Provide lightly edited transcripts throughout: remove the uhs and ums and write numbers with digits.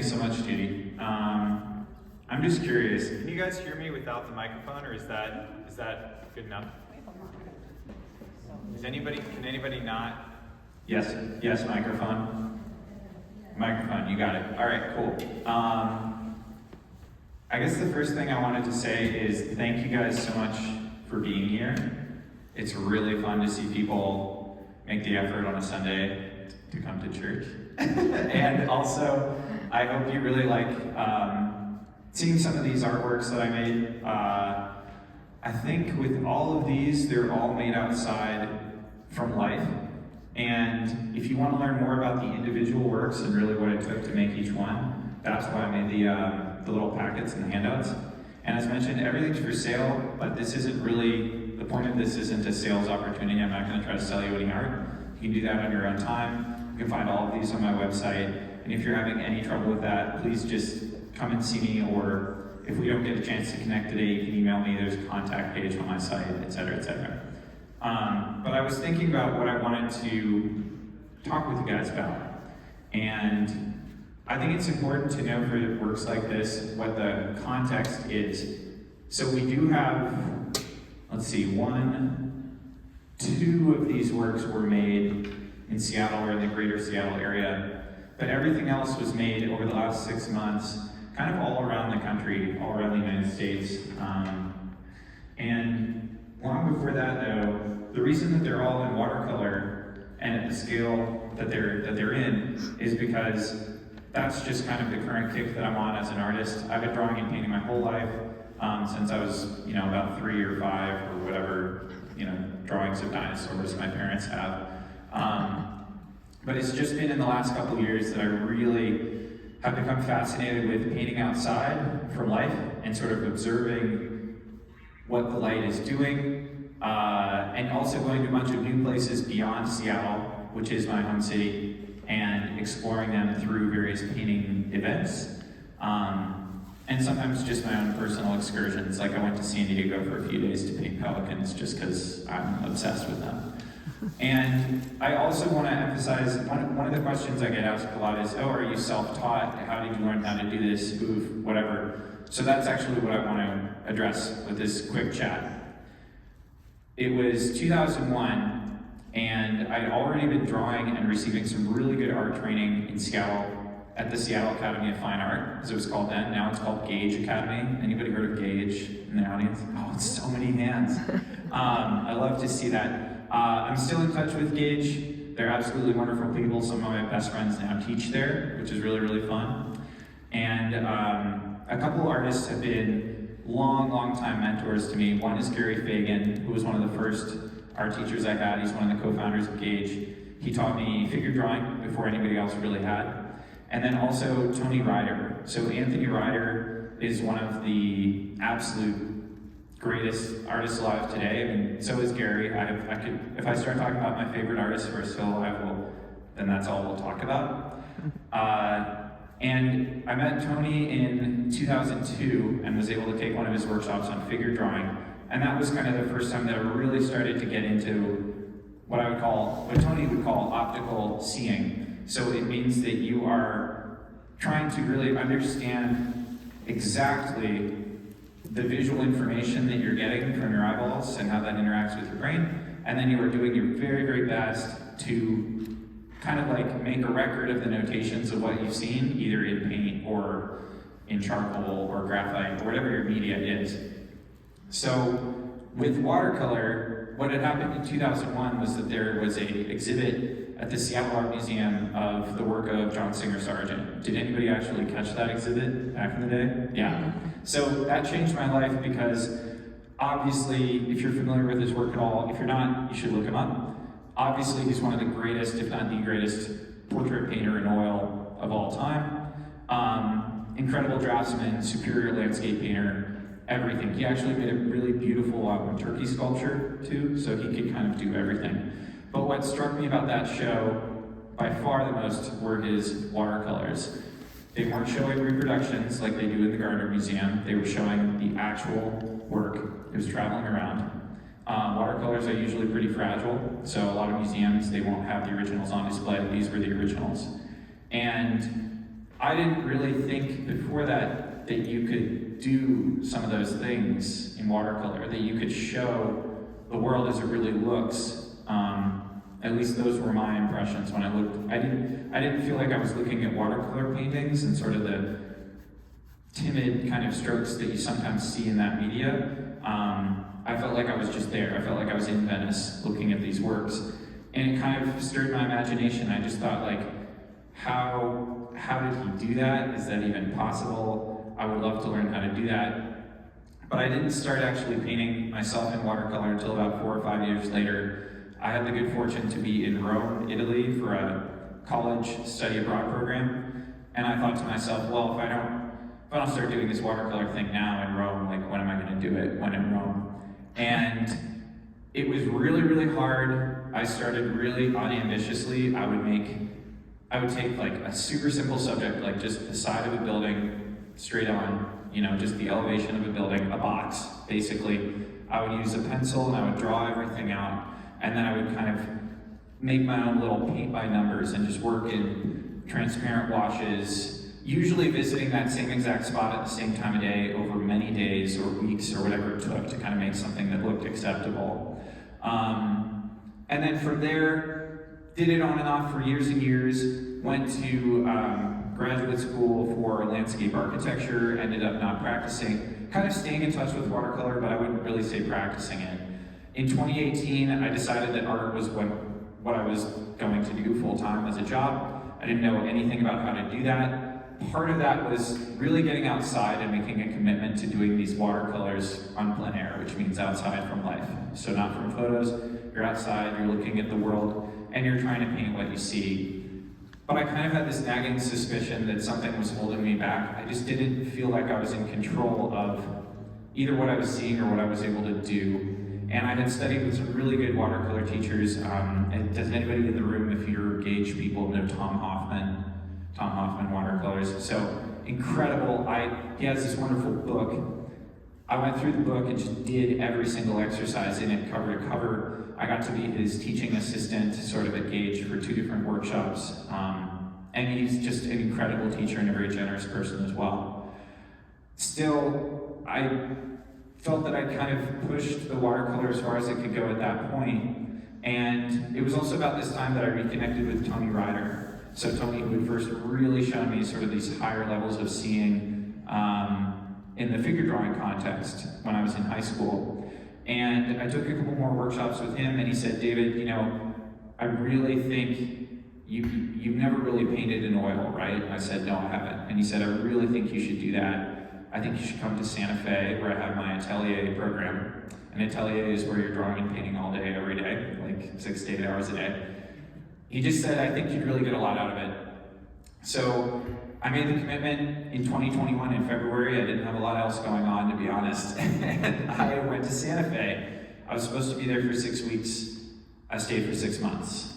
so much, Judy. I'm just curious. Can you guys hear me without the microphone, or is that good enough? Can anybody not? Yes, microphone. Microphone, you got it. All right, cool. I guess the first thing I wanted to say is thank you guys so much for being here. It's really fun to see people make the effort on a Sunday to come to church. And also, I hope you really like seeing some of these artworks that I made. I think with all of these, they're all made outside from life. And if you want to learn more about the individual works and really what it took to make each one, that's why I made the little packets and the handouts. And as mentioned, everything's for sale, but this isn't really, the point of this isn't a sales opportunity. I'm not going to try to sell you any art. You can do that on your own time. You can find all of these on my website. And if you're having any trouble with that, please just come and see me, or if we don't get a chance to connect today, you can email me. There's a contact page on my site, etc., etc. But I was thinking about what I wanted to talk with you guys about. And I think it's important to know for works like this what the context is. So we do have, let's see, 1, 2 of these works were made in Seattle or in the greater Seattle area. But everything else was made over the last 6 months, kind of all around the country, all around the United States. And long before that, though, the reason that they're all in watercolor and at the scale that they're in is because that's just kind of the current kick that I'm on as an artist. I've been drawing and painting my whole life since I was, about 3 or 5 or whatever, drawings of dinosaurs my parents have. But it's just been in the last couple of years that I really have become fascinated with painting outside from life and sort of observing what the light is doing, and also going to a bunch of new places beyond Seattle, which is my home city, and exploring them through various painting events, and sometimes just my own personal excursions. Like I went to San Diego for a few days to paint pelicans just because I'm obsessed with them. And I also want to emphasize, one of the questions I get asked a lot is, oh, are you self-taught? How did you learn how to do this, oof, whatever. So that's actually what I want to address with this quick chat. It was 2001, and I'd already been drawing and receiving some really good art training in Seattle at the Seattle Academy of Fine Art, as it was called then. Now it's called Gage Academy. Anybody heard of Gage in the audience? Oh, it's so many hands. I love to see that. I'm still in touch with Gage. They're absolutely wonderful people. Some of my best friends now teach there, which is really, really fun. And a couple artists have been long time mentors to me. One is Gary Fagan, who was one of the first art teachers I had. He's one of the co-founders of Gage. He taught me figure drawing before anybody else really had. And then also Tony Ryder. So Anthony Ryder is one of the absolute greatest artists alive today. I mean, so is Gary. I could, if I start talking about my favorite artists who are still alive, then that's all we'll talk about. And I met Tony in 2002 and was able to take one of his workshops on figure drawing. And that was kind of the first time that I really started to get into what Tony would call optical seeing. So it means that you are trying to really understand exactly the visual information that you're getting from your eyeballs and how that interacts with your brain. And then you are doing your very best to kind of like make a record of the notations of what you've seen, either in paint or in charcoal or graphite or whatever your media is. So with watercolor, what had happened in 2001 was that there was an exhibit at the Seattle Art Museum of the work of John Singer Sargent. Did anybody actually catch that exhibit back in the day? Yeah. So that changed my life because obviously, if you're familiar with his work at all, if you're not, you should look him up. Obviously, he's one of the greatest, if not the greatest, portrait painter in oil of all time. Incredible draftsman, superior landscape painter, everything. He actually made a really beautiful turkey sculpture too, so he could kind of do everything. But what struck me about that show, by far the most, were his watercolors. They weren't showing reproductions like they do in the Gardner Museum. They were showing the actual work. It was traveling around. Watercolors are usually pretty fragile, so a lot of museums, they won't have the originals on display. These were the originals. And I didn't really think before that you could do some of those things in watercolor, that you could show the world as it really looks. At least those were my impressions when I looked. I didn't feel like I was looking at watercolor paintings and sort of the timid kind of strokes that you sometimes see in that media. I felt like I was just there. I felt like I was in Venice looking at these works. And it kind of stirred my imagination. I just thought, like, how did he do that? Is that even possible? I would love to learn how to do that. But I didn't start actually painting myself in watercolor until about 4 or 5 years later. I had the good fortune to be in Rome, Italy for a college study abroad program. And I thought to myself, well, if I don't start doing this watercolor thing now in Rome, like, when am I going to do it when in Rome? And it was really, really hard. I started really unambitiously. I would take like a super simple subject, like just the side of a building, straight on, just the elevation of a building, a box, basically. I would use a pencil and I would draw everything out, and then I would kind of make my own little paint by numbers and just work in transparent washes, usually visiting that same exact spot at the same time of day over many days or weeks or whatever it took to kind of make something that looked acceptable. And then from there, did it on and off for years and years, went to graduate school for landscape architecture, ended up not practicing, kind of staying in touch with watercolor, but I wouldn't really say practicing it. In 2018, I decided that art was what I was going to do full-time as a job. I didn't know anything about how to do that. Part of that was really getting outside and making a commitment to doing these watercolors on plein air, which means outside from life. So not from photos, you're outside, you're looking at the world, and you're trying to paint what you see. But I kind of had this nagging suspicion that something was holding me back. I just didn't feel like I was in control of either what I was seeing or what I was able to do. And I had studied with some really good watercolor teachers. And does anybody in the room, if you're Gauge people, know Tom Hoffman watercolors? So incredible. He has this wonderful book. I went through the book and just did every single exercise in it, cover to cover. I got to be his teaching assistant, sort of at Gauge, for 2 different workshops. And he's just an incredible teacher and a very generous person as well. Still, I felt that I kind of pushed the watercolor as far as it could go at that point. And it was also about this time that I reconnected with Tony Ryder. So Tony, who had first really shown me sort of these higher levels of seeing in the figure drawing context when I was in high school. And I took a couple more workshops with him, and he said, David, I really think you've never really painted in oil, right? And I said, no, I haven't. And he said, I really think you should do that. I think you should come to Santa Fe, where I have my atelier program. An atelier is where you're drawing and painting all day, every day, like 6 to 8 hours a day. He just said, I think you'd really get a lot out of it. So I made the commitment in 2021 in February. I didn't have a lot else going on, to be honest. And I went to Santa Fe. I was supposed to be there for 6 weeks. I stayed for 6 months.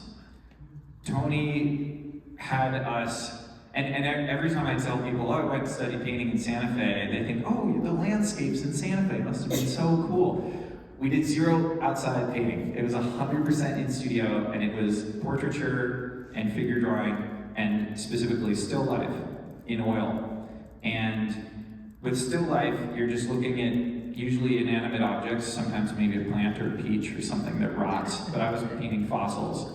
Tony had us, and every time I tell people, oh, I went to study painting in Santa Fe, they think, oh, the landscapes in Santa Fe must have been so cool. We did 0 outside painting. It was 100% in studio, and it was portraiture and figure drawing, and specifically still life in oil. And with still life, you're just looking at usually inanimate objects, sometimes maybe a plant or a peach or something that rots, but I was painting fossils.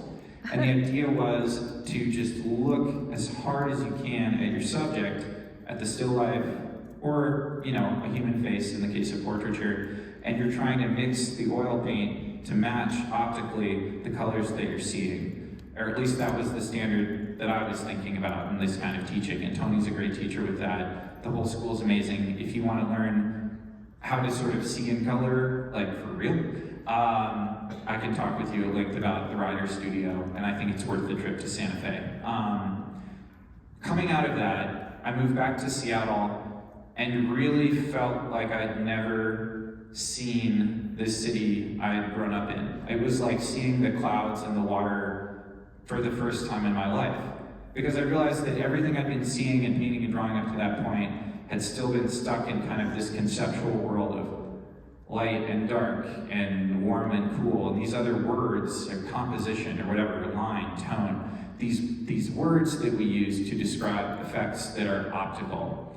And the idea was to just look as hard as you can at your subject, at the still life, or a human face in the case of portraiture, and you're trying to mix the oil paint to match optically the colors that you're seeing. Or at least that was the standard that I was thinking about in this kind of teaching, and Tony's a great teacher with that. The whole school's amazing. If you want to learn how to sort of see in color, like for real, I can talk with you at length about the Ryder Studio, and I think it's worth the trip to Santa Fe. Coming out of that, I moved back to Seattle and really felt like I'd never seen this city I had grown up in. It was like seeing the clouds and the water for the first time in my life. Because I realized that everything I'd been seeing and painting and drawing up to that point had still been stuck in kind of this conceptual world of light and dark and warm and cool, and these other words, or composition or whatever, line, tone, these words that we use to describe effects that are optical.